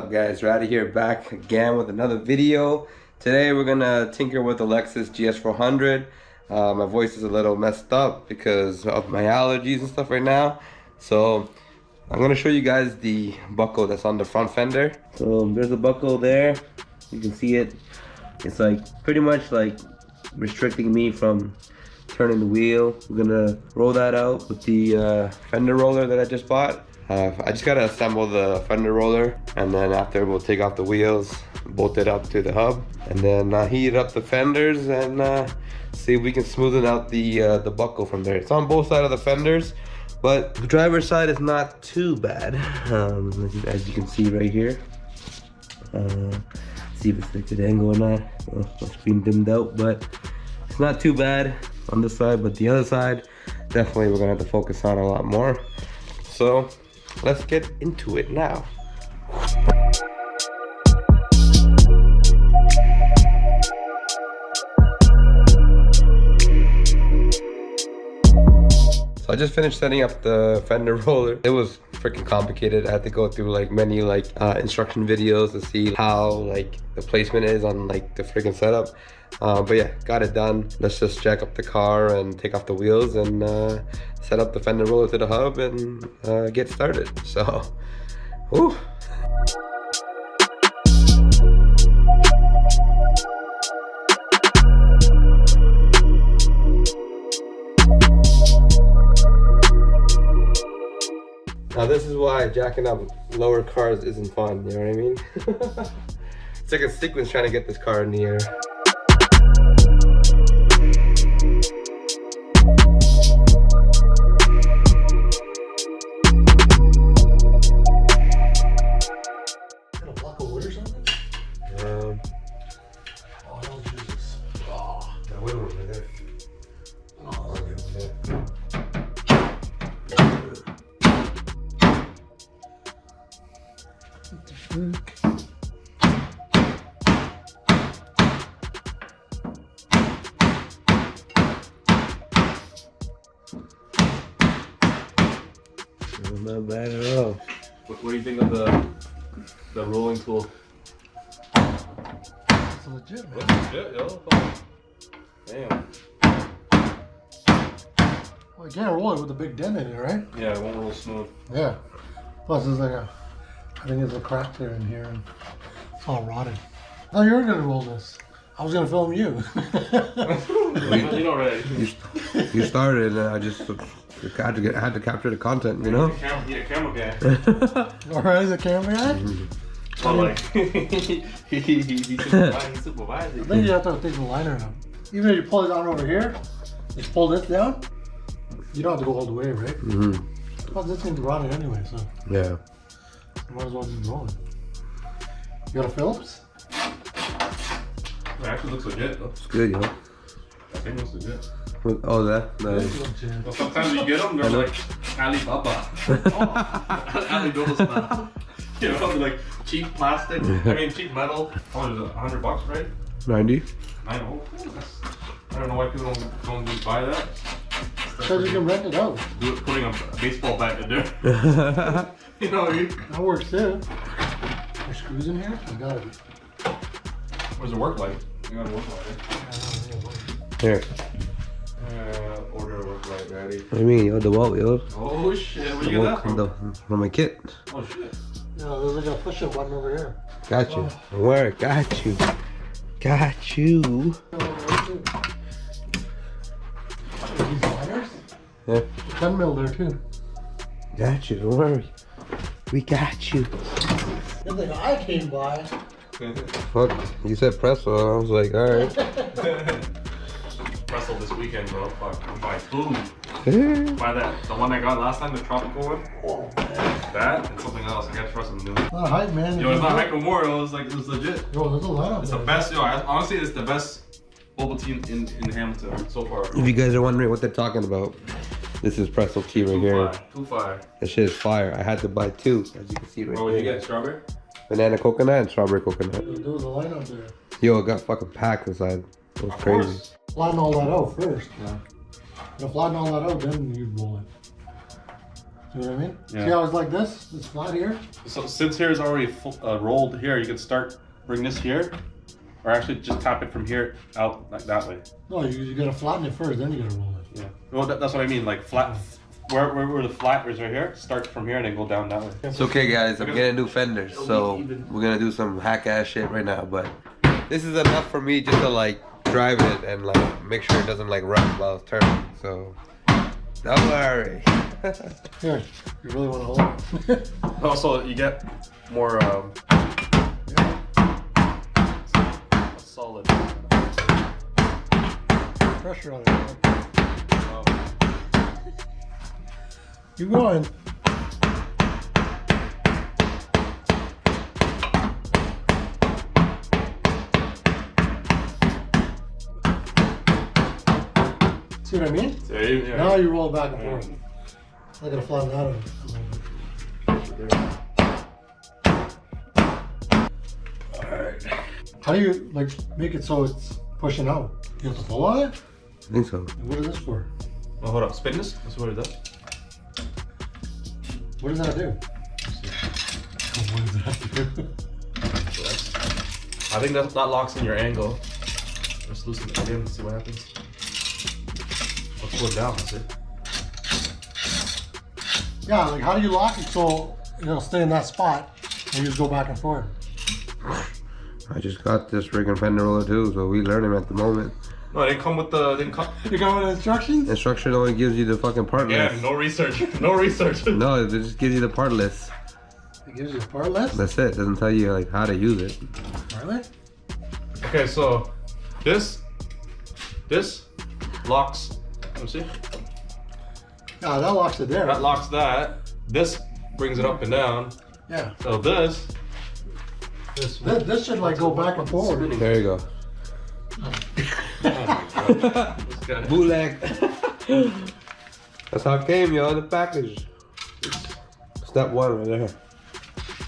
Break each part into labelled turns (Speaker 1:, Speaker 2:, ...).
Speaker 1: up, guys? Ratty here, back again with another video. Today we're gonna tinker with the Lexus GS400. My voice is a little messed up because of my allergies and stuff right now. So I'm gonna show you guys the buckle that's on the front fender. So there's a buckle there. You can see it. It's like pretty much like restricting me from turning the wheel. We're gonna roll that out with the fender roller that I just bought. I just gotta assemble the fender roller, and then after we'll take off the wheels, bolt it up to the hub, and then heat up the fenders and see if we can smoothen out the buckle from there. It's on both sides of the fenders, but the driver's side is not too bad, as you can see right here. See if it's a good angle or not. Well, it's being dimmed out, but it's not too bad on this side, but the other side, definitely we're gonna have to focus on a lot more. So let's get into it now. So I just finished setting up the fender roller. It was freaking complicated. I had to go through like many instruction videos to see how like the placement is on like the freaking setup. But yeah, got it done. Let's just jack up the car and take off the wheels and set up the fender roller to the hub and get started. So, whew. Now this is why jacking up lower cars isn't fun, you know what I mean? It's like a sequence trying to get this car in the air. Not bad at all.
Speaker 2: What do you think of the rolling tool?
Speaker 3: It's legit, man.
Speaker 2: That's legit, yo. Damn.
Speaker 3: Well, you can't roll it with a big dent in it, right?
Speaker 2: Yeah, it won't roll smooth.
Speaker 3: Yeah. Plus, there's like I think there's a crack there in here, and it's all rotted. Oh, you were gonna roll this. I was gonna film you.
Speaker 2: You know, right?
Speaker 1: You started, and I just had to capture the content, you know.
Speaker 2: Yeah, camera guy.
Speaker 3: All right, is a camera guy?
Speaker 2: So like, he supervising.
Speaker 3: I think you have to take the liner out. Even if you pull it down over here, just pull this down. You don't have to go all the way, right?
Speaker 1: Mm-hmm.
Speaker 3: Plus, this thing's rotted anyway, so
Speaker 1: Yeah.
Speaker 3: you might as well just roll it. You got a Phillips?
Speaker 2: It actually looks legit though.
Speaker 1: It's good, yo.
Speaker 2: That thing looks legit.
Speaker 1: Oh, that?
Speaker 2: Well, sometimes you get them, they're like Alibaba. Oh, Alibaba's now. You know, like cheap plastic. I mean, cheap metal. Oh, is it $100, right?
Speaker 1: 90.
Speaker 2: I know. I don't know why people don't buy that.
Speaker 3: Because you can rent it out.
Speaker 2: Putting a baseball bat in there. You know what I mean?
Speaker 3: That works too. There's screws in here? You gotta be.
Speaker 2: Where's the work light? You got a work light, right?
Speaker 1: Here.
Speaker 2: Order a work light, Ratty.
Speaker 1: What do you mean, yo? The wall, yo.
Speaker 2: Oh shit, where you get that from?
Speaker 1: From my kit.
Speaker 2: Oh shit.
Speaker 3: No, there's like a push-up button over here.
Speaker 1: Got you. Don't worry, got you. Got you.
Speaker 3: These liners?
Speaker 1: Yeah.
Speaker 3: 10 mil there too.
Speaker 1: Got you, don't worry. We got you.
Speaker 3: Good thing I came by.
Speaker 1: Fuck, you said presso, I was like, alright.
Speaker 2: Presso this weekend, bro. Fuck, buy food. Buy that, the one I got last time, the tropical one.
Speaker 3: Oh, man.
Speaker 2: That and something else. I gotta try something new.
Speaker 3: Not hype, man.
Speaker 2: Yo, it's not hype anymore. It was legit.
Speaker 3: Yo, there's a lineup.
Speaker 2: It's the best. Yo, honestly, it's the best bubble tea in Hamilton so far.
Speaker 1: If you guys are wondering what they're talking about, this is presso tea right here.
Speaker 2: Too fire.
Speaker 1: This shit is fire. I had to buy two, as you can see right
Speaker 2: What would you
Speaker 1: there.
Speaker 2: get? Strawberry?
Speaker 1: Banana coconut and strawberry coconut.
Speaker 3: There was a lineup there.
Speaker 1: Yo, it got fucking packed inside. It was crazy.
Speaker 3: Flatten all that out first. Yeah. You flatten all that out, then you roll it. See what I mean?
Speaker 2: Yeah.
Speaker 3: See how it's like this? It's flat here.
Speaker 2: So since here is already rolled here, you can bring this here, or actually just tap it from here out like that way.
Speaker 3: No, you gotta flatten it first, then you gotta roll it.
Speaker 2: Yeah. Well, that's what I mean. Like flat, where the flat is right here. Start from here and then go down that way.
Speaker 1: It's okay, guys. I'm getting new fenders, so we're gonna do some hack ass shit right now. But this is enough for me just to like drive it and like make sure it doesn't like run while it's turning. So don't worry.
Speaker 3: Here, you really wanna hold it?
Speaker 2: Also, you get more solid
Speaker 3: pressure on it. Keep going. See what I mean?
Speaker 2: Yeah.
Speaker 3: Now you roll back and forth. I gotta flatten that out. Alright. How do you like make it so it's pushing out? You have to pull on it?
Speaker 1: I think so.
Speaker 3: What is this for?
Speaker 2: Oh, hold up. Spin this. That's what it does.
Speaker 3: What does that do? What does that do?
Speaker 2: I think that locks in your angle. Let's loosen it again. See what happens. Let's pull it down. That's it.
Speaker 3: Yeah, like how do you lock it so it'll stay in that spot and you just go back and forth?
Speaker 1: I just got this friggin' Fender roller too, so we learning at the moment.
Speaker 2: No, it didn't come with the.
Speaker 3: You got with instructions?
Speaker 1: Instruction only gives you the fucking part
Speaker 2: Yeah,
Speaker 1: list.
Speaker 2: no research. No research.
Speaker 1: No, it just gives you the part list.
Speaker 3: It gives you a part list?
Speaker 1: That's it. It doesn't tell you like how to use it.
Speaker 3: Really?
Speaker 2: Okay, so this locks. Let me see.
Speaker 3: Yeah, that locks it there.
Speaker 2: That locks that. This brings it up and down.
Speaker 3: Yeah.
Speaker 2: So this
Speaker 3: This should like go back and forward.
Speaker 1: There you go.
Speaker 2: This guy.
Speaker 1: Bootleg. That's how it came, yo. The package. Step one right there.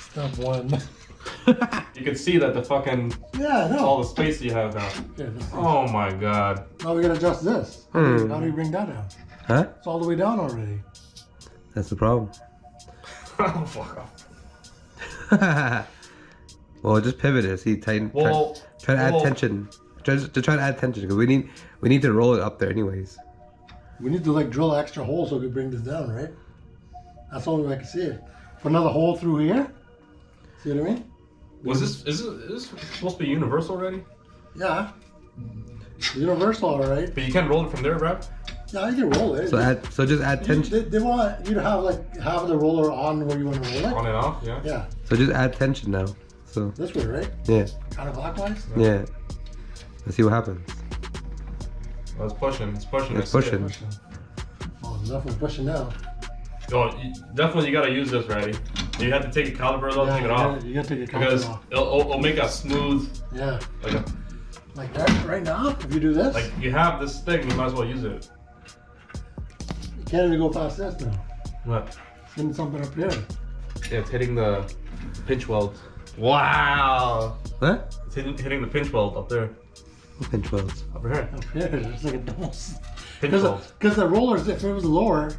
Speaker 3: Step one.
Speaker 2: You can see that the fucking
Speaker 3: Yeah, no.
Speaker 2: all the space you have now.
Speaker 3: Yeah, this is-
Speaker 2: Oh my god.
Speaker 3: Now we gotta adjust this.
Speaker 1: Hmm.
Speaker 3: How do you bring that down?
Speaker 1: Huh?
Speaker 3: It's all the way down already.
Speaker 1: That's the problem.
Speaker 2: Oh fuck off.
Speaker 1: Well, just pivot it. See, tighten.
Speaker 2: Well,
Speaker 1: try to add
Speaker 2: well-
Speaker 1: tension. Try to add tension because we need to roll it up there anyways.
Speaker 3: We need to like drill extra holes so we can bring this down, right? That's the only way I can see it. Put another hole through here. See what I mean?
Speaker 2: is this supposed to be universal already?
Speaker 3: Yeah. Universal, all right.
Speaker 2: But you can't roll it from there, Brad?
Speaker 3: Yeah, you can roll it.
Speaker 1: So just add tension.
Speaker 3: They want you to have like have the roller on where you want to roll it.
Speaker 2: On and off, yeah.
Speaker 3: Yeah,
Speaker 1: So just add tension now. So
Speaker 3: this way, right?
Speaker 1: yeah,
Speaker 3: Counterclockwise.
Speaker 1: yeah. Let's see what happens.
Speaker 2: Oh, it's pushing. It's pushing.
Speaker 1: It's
Speaker 2: I see it.
Speaker 1: pushing.
Speaker 3: Pushing. Oh, there's nothing pushing now.
Speaker 2: Oh, definitely you gotta use this, Ratty. You have to take a caliper though, take it off.
Speaker 3: You gotta take your
Speaker 2: Because
Speaker 3: caliper off.
Speaker 2: it'll make a smooth,
Speaker 3: Yeah,
Speaker 2: like
Speaker 3: like that right now. If you do this,
Speaker 2: like you have this thing, you might as well use it.
Speaker 3: you can't even go past this now.
Speaker 2: What?
Speaker 3: Send something up here.
Speaker 2: Yeah, it's hitting the pinch weld. Wow!
Speaker 1: What?
Speaker 2: It's hitting the pinch weld up there.
Speaker 1: Pinch welds.
Speaker 2: Over here.
Speaker 3: Up here, it's like a double.
Speaker 2: Pinch weld.
Speaker 3: Because the rollers, if it was lower,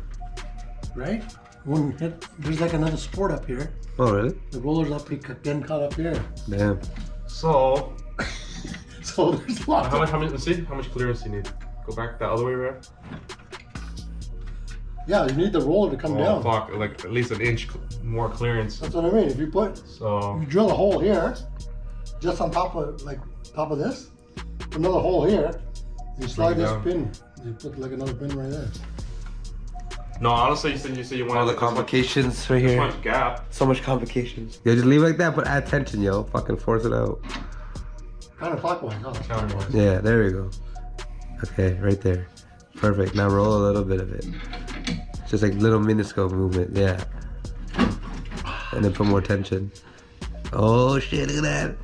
Speaker 3: right, wouldn't hit. There's like another support up here.
Speaker 1: Oh really?
Speaker 3: The rollers up here getting caught up here.
Speaker 1: Damn.
Speaker 2: So,
Speaker 3: So there's lots.
Speaker 2: how much, let's see, how much clearance do you need? Go back the other way around?
Speaker 3: Yeah, you need the roller to come
Speaker 2: Oh,
Speaker 3: down.
Speaker 2: fuck, like at least an inch more clearance.
Speaker 3: That's what I mean. If you
Speaker 2: So,
Speaker 3: you drill a hole here, just on top of this, put another hole here, you slide
Speaker 2: Bring it
Speaker 3: this
Speaker 2: down.
Speaker 3: pin. You put like another pin right there.
Speaker 2: no, honestly, you said you wanted
Speaker 1: All the
Speaker 2: this much-
Speaker 1: complications right
Speaker 2: this
Speaker 1: here.
Speaker 2: much gap.
Speaker 1: So much complications. Yo, just leave it like that, but add tension, yo. Fucking force it out.
Speaker 3: Counterclockwise. Oh.
Speaker 2: Counterwise.
Speaker 1: Yeah, there we go. Okay, right there. Perfect. Now roll a little bit of it. Just like little minuscule movement, yeah. And then put more tension. Oh shit, look at that.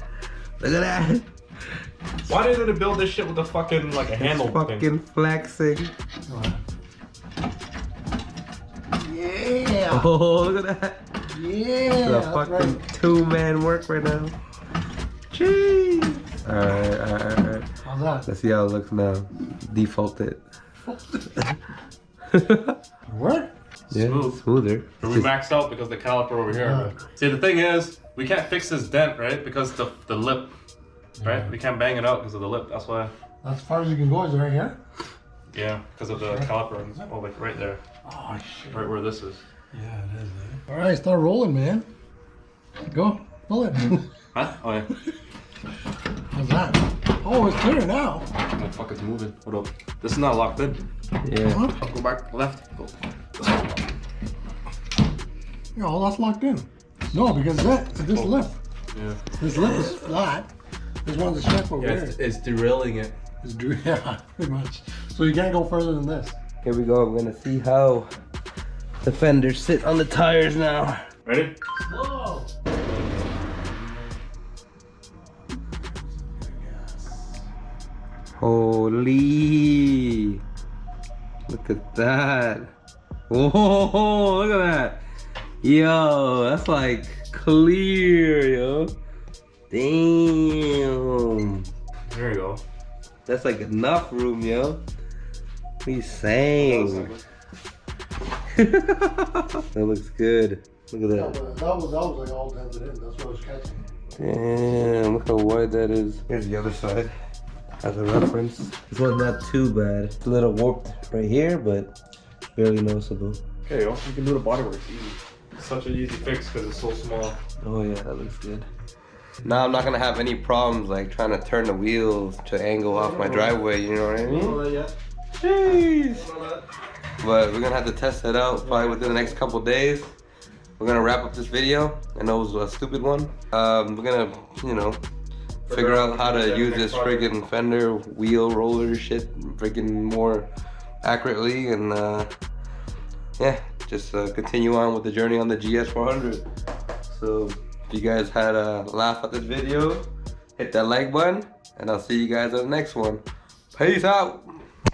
Speaker 1: Look at that.
Speaker 2: Why didn't they build this shit with a fucking, like a handle
Speaker 1: Fucking
Speaker 2: thing?
Speaker 1: flexing.
Speaker 3: Yeah.
Speaker 1: Oh, look at that.
Speaker 3: Yeah.
Speaker 1: The
Speaker 3: That's
Speaker 1: fucking
Speaker 3: right.
Speaker 1: two-man work right now. Jeez. Alright.
Speaker 3: How's that?
Speaker 1: Let's see how it looks now. Default it.
Speaker 3: What?
Speaker 1: Yeah,
Speaker 2: smooth.
Speaker 1: smoother.
Speaker 2: We maxed out because the caliper over here.
Speaker 3: Yeah.
Speaker 2: See, the thing is, we can't fix this dent, right? Because the lip, right? We can't bang it out because of the lip. That's why.
Speaker 3: As far as you can go is right here.
Speaker 2: Yeah, because of the caliper. Oh, like right there.
Speaker 3: Oh shit.
Speaker 2: Right where this is.
Speaker 3: Yeah, it is. Eh? All right, start rolling, man. Go, pull it.
Speaker 2: Huh? Oh yeah.
Speaker 3: How's that? Oh, it's clear now.
Speaker 2: The fuck is moving. Hold up. This is not locked in.
Speaker 1: Yeah.
Speaker 3: Huh?
Speaker 2: Go back left. Go.
Speaker 3: Yeah, all that's locked in. No, because this lip.
Speaker 2: Yeah.
Speaker 3: This lip is flat. This one's a shape over here.
Speaker 2: It's derailing it.
Speaker 3: Yeah, pretty much. So you can't go further than this.
Speaker 1: Here we go. I'm gonna see how the fenders sit on the tires now.
Speaker 2: Ready?
Speaker 3: Whoa!
Speaker 1: Holy! Look at that! Whoa! Look at that! Yo, that's like clear, yo. Damn.
Speaker 2: There you go.
Speaker 1: That's like enough room, yo. What are you saying? That looks good. Look at that.
Speaker 3: That was like all dented in. That's what I was catching.
Speaker 1: Damn, look how wide that is. Here's the other side as a reference. This one's not too bad. It's a little warped right here, but barely noticeable.
Speaker 2: Okay, yo. You can do the bodywork easy. It's such an easy fix because it's so small.
Speaker 1: Oh yeah, that looks good. Now I'm not gonna have any problems like trying to turn the wheels to angle off my driveway, you know what I mean?
Speaker 2: Yeah.
Speaker 1: Jeez. But we're gonna have to test it out probably within the next couple days. We're gonna wrap up this video. I know it was a stupid one. We're gonna, you know, figure out how to use this friggin' Fender wheel roller shit freaking more accurately, and yeah, just continue on with the journey on the GS400. So if you guys had a laugh at this video, hit that like button, and I'll see you guys on the next one. Peace out.